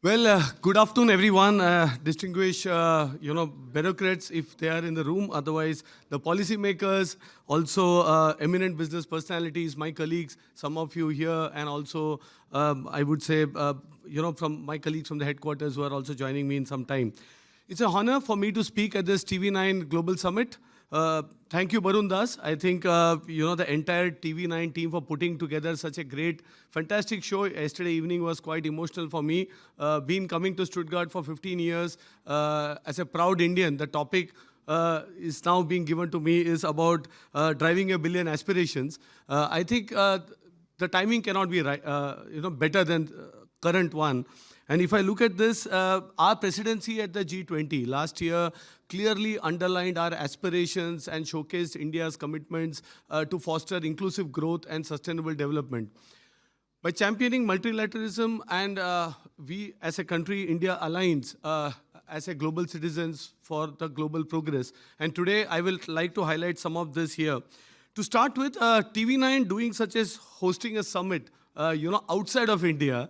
Good afternoon, everyone. Distinguished, bureaucrats, if they are in the room. Otherwise, the policymakers, also eminent business personalities, my colleagues, some of you here, and also, I would say, from my colleagues from the headquarters who are also joining me in some time. It's an honor for me to speak at this TV9 Global Summit. Thank you, Barun Das. I think, the entire TV9 team for putting together such a great, fantastic show. Yesterday evening was quite emotional for me. Been coming to Stuttgart for 15 years. As a proud Indian, the topic is now being given to me is about driving a billion aspirations. I think the timing cannot be right, better than current one. And if I look at this, our presidency at the G20 last year clearly underlined our aspirations and showcased India's commitments to foster inclusive growth and sustainable development. By championing multilateralism and we as a country, India aligns as a global citizens for the global progress. And today I will like to highlight some of this here. To start with, TV9 doing such as hosting a summit, outside of India,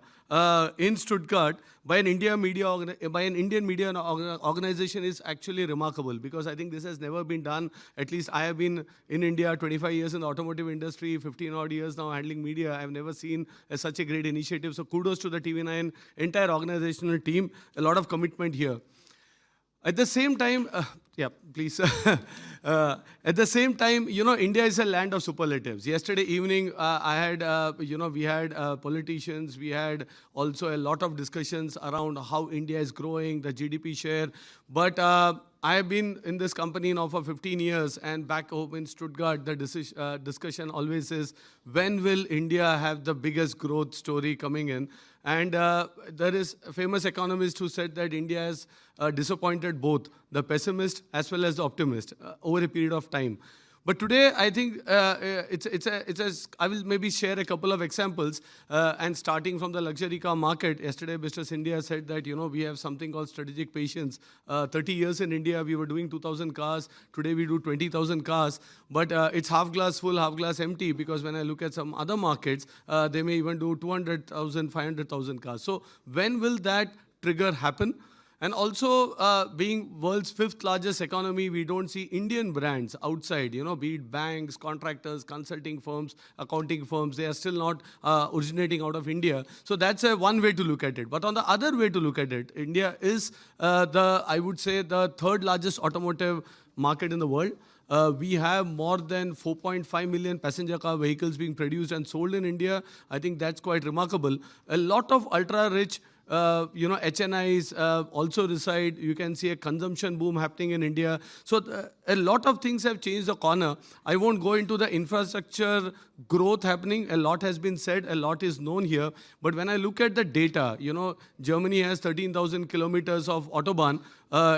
in Stuttgart by an Indian media organization is actually remarkable, because I think this has never been done. At least I have been in India 25 years in the automotive industry, 15 odd years now handling media. I have never seen such a great initiative. So kudos to the TV9 entire organizational team. A lot of commitment here. At the same time, please. At the same time, India is a land of superlatives. Yesterday evening, we had politicians, we had also a lot of discussions around how India is growing, the GDP share. But I have been in this company now for 15 years, and back home in Stuttgart, the discussion always is, when will India have the biggest growth story coming in? And there is a famous economist who said that India has disappointed both the pessimist as well as the optimist over a period of time. But today, I think I will maybe share a couple of examples, and starting from the luxury car market. Yesterday, Mr. Scindia said that, we have something called strategic patience. 30 years in India, we were doing 2,000 cars. Today, we do 20,000 cars. But it's half glass full, half glass empty, because when I look at some other markets, they may even do 200,000, 500,000 cars. So when will that trigger happen? And also, being world's fifth largest economy, we don't see Indian brands outside, be it banks, contractors, consulting firms, accounting firms. They are still not originating out of India. So that's one way to look at it. But on the other way to look at it, India is I would say, the third largest automotive market in the world. We have more than 4.5 million passenger car vehicles being produced and sold in India. I think that's quite remarkable. A lot of ultra-rich HNIs also reside. You can see a consumption boom happening in India. So a lot of things have changed the corner. I won't go into the infrastructure growth happening. A lot has been said, a lot is known here. But when I look at the data, Germany has 13,000 kilometers of Autobahn.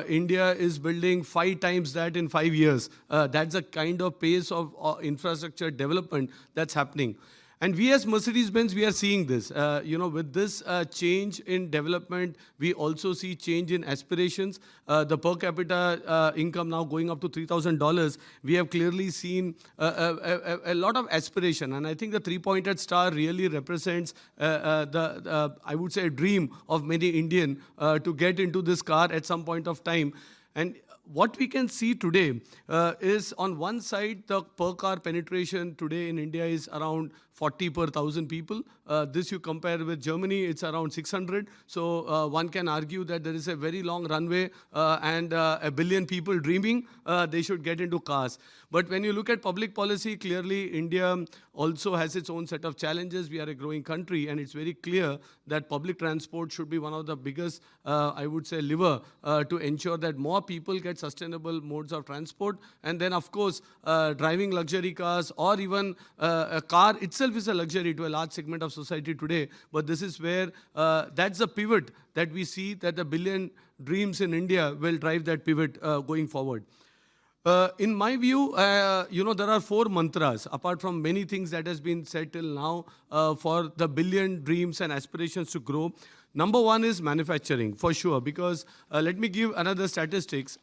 India is building 5 times that in 5 years. That's the kind of pace of infrastructure development that's happening. And we as Mercedes-Benz, we are seeing this. With this change in development, we also see change in aspirations. The per capita income now going up to $3,000. We have clearly seen a lot of aspiration. And I think the three-pointed star really represents I would say, a dream of many Indian to get into this car at some point of time. And what we can see today is, on one side, the per car penetration today in India is around 40 per 1,000 people. This you compare with Germany, it's around 600. So one can argue that there is a very long runway and a billion people dreaming they should get into cars. But when you look at public policy, clearly India also has its own set of challenges. We are a growing country, and it's very clear that public transport should be one of the biggest, I would say, lever to ensure that more people get sustainable modes of transport. And then, of course, driving luxury cars, or even a car itself is a luxury to a large segment of society today. But this is where that's the pivot that we see, that the billion dreams in India will drive that pivot going forward. In my view, there are 4 mantras, apart from many things that has been said till now, for the billion dreams and aspirations to grow. Number 1 is manufacturing, for sure, because let me give another statistics.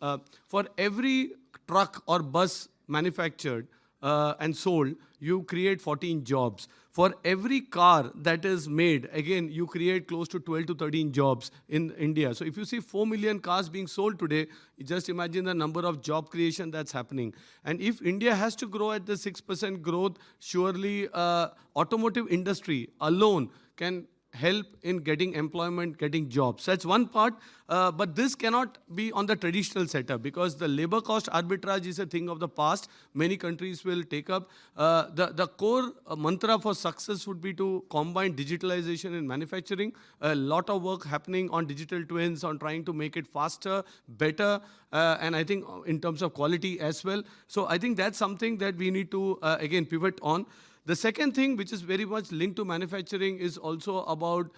For every truck or bus manufactured and sold, you create 14 jobs. For every car that is made, again, you create close to 12 to 13 jobs in India. So if you see 4 million cars being sold today, you just imagine the number of job creation that's happening. And if India has to grow at the 6% growth, surely automotive industry alone can help in getting employment, getting jobs. That's one part, but this cannot be on the traditional setup because the labor cost arbitrage is a thing of the past. Many countries will take up. The core mantra for success would be to combine digitalization in manufacturing. A lot of work happening on digital twins, on trying to make it faster, better, and I think in terms of quality as well. So I think that's something that we need to, again, pivot on. The second thing, which is very much linked to manufacturing, is also about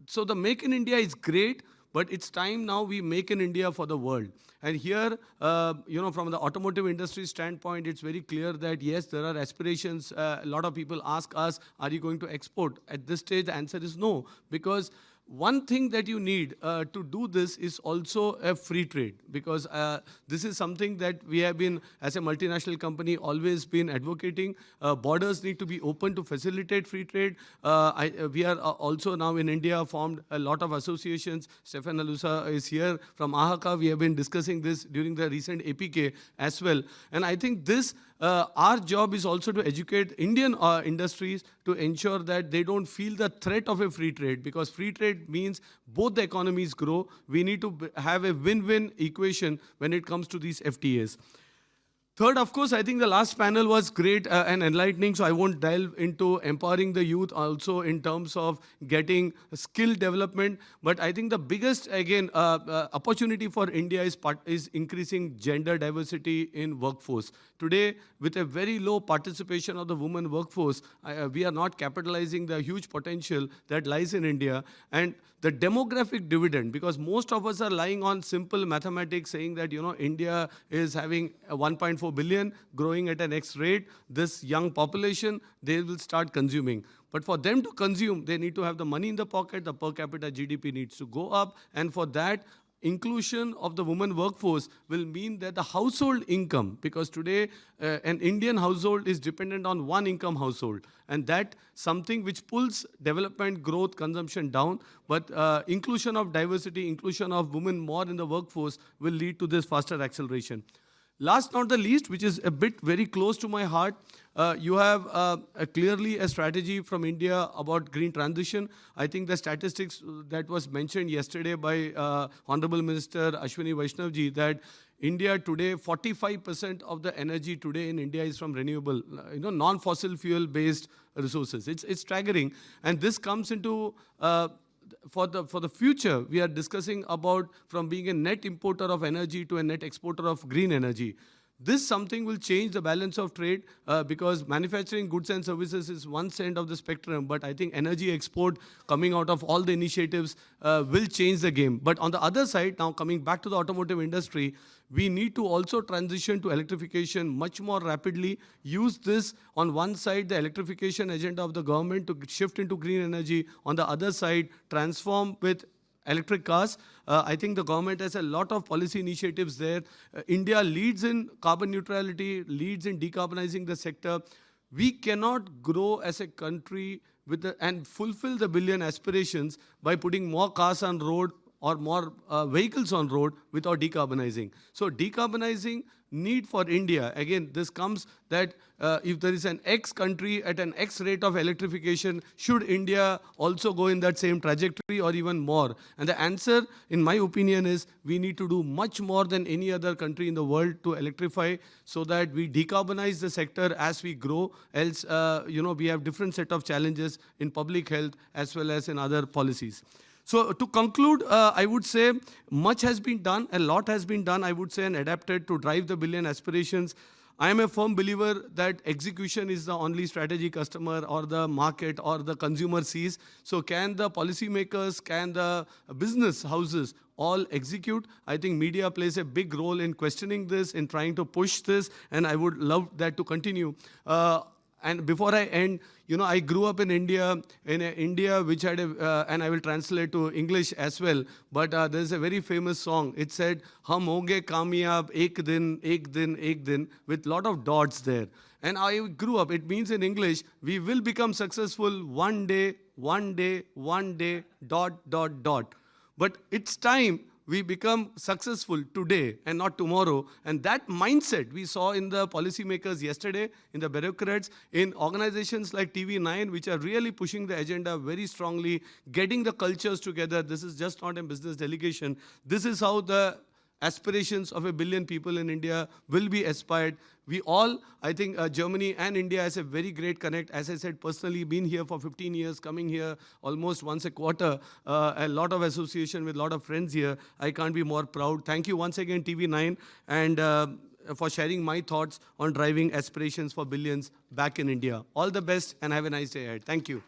so the Make in India is great, but it's time now we make in India for the world. And here, from the automotive industry standpoint, it's very clear that yes, there are aspirations. A lot of people ask us, are you going to export? At this stage, the answer is no, because one thing that you need to do this is also a free trade, because this is something that we have been, as a multinational company, always been advocating. Borders need to be open to facilitate free trade. We are also now in India formed a lot of associations. Stefan Alusa is here from AHACA. We have been discussing this during the recent APK as well. And I think this our job is also to educate Indian industries to ensure that they don't feel the threat of a free trade, because free trade means both the economies grow. We need to have a win-win equation when it comes to these FTAs. Third, of course, I think the last panel was great and enlightening, so I won't delve into empowering the youth also in terms of getting skill development. But I think the biggest, again, opportunity for India is increasing gender diversity in workforce. Today, with a very low participation of the women workforce, we are not capitalizing the huge potential that lies in India. And the demographic dividend, because most of us are lying on simple mathematics saying that, India is having 1.4 billion, growing at an X rate. This young population, they will start consuming. But for them to consume, they need to have the money in the pocket, the per capita GDP needs to go up. And for that, inclusion of the women workforce will mean that the household income, because today an Indian household is dependent on one income household, and that something which pulls development, growth, consumption down. But inclusion of diversity, inclusion of women more in the workforce will lead to this faster acceleration. Last not the least, which is a bit very close to my heart, you have clearly a strategy from India about green transition. I think the statistics that was mentioned yesterday by Honorable Minister Ashwini Vaishnavji, that India today, 45% of the energy today in India is from renewable, non-fossil fuel-based resources. It's staggering, and this comes into for the future, we are discussing about from being a net importer of energy to a net exporter of green energy. This something will change the balance of trade because manufacturing goods and services is one end of the spectrum, but I think energy export coming out of all the initiatives will change the game. But on the other side, now coming back to the automotive industry, we need to also transition to electrification much more rapidly. Use this on one side, the electrification agenda of the government to shift into green energy. On the other side, transform with electric cars. I think the government has a lot of policy initiatives there. India leads in carbon neutrality, leads in decarbonizing the sector. We cannot grow as a country and fulfill the billion aspirations by putting more cars on road or more vehicles on road without decarbonizing. So decarbonizing need for India, again, this comes that if there is an X country at an X rate of electrification, should India also go in that same trajectory or even more? And the answer, in my opinion, is we need to do much more than any other country in the world to electrify so that we decarbonize the sector as we grow. Else, we have different set of challenges in public health as well as in other policies. So to conclude, I would say much has been done, a lot has been done, I would say, and adapted to drive the billion aspirations. I am a firm believer that execution is the only strategy customer or the market or the consumer sees. So can the policymakers, can the business houses all execute? I think media plays a big role in questioning this, in trying to push this, and I would love that to continue. and before I end, I grew up in India, India which had and I will translate to English as well, but there's a very famous song. It said, Hum honge kamyab ek din, ek din, ek din, with lot of dots there. And I grew up, it means in English, we will become successful one day, one day, one day, dot, dot, dot. But it's time we become successful today and not tomorrow. And that mindset we saw in the policymakers yesterday, in the bureaucrats, in organizations like TV9, which are really pushing the agenda very strongly, getting the cultures together. This is just not a business delegation. This is how the aspirations of 1 billion people in India will be aspired. We all, I think Germany and India has a very great connect. As I said, personally, been here for 15 years, coming here almost once a quarter, a lot of association with a lot of friends here. I can't be more proud. Thank you once again, TV9, and for sharing my thoughts on driving aspirations for billions back in India. All the best and have a nice day ahead. Thank you.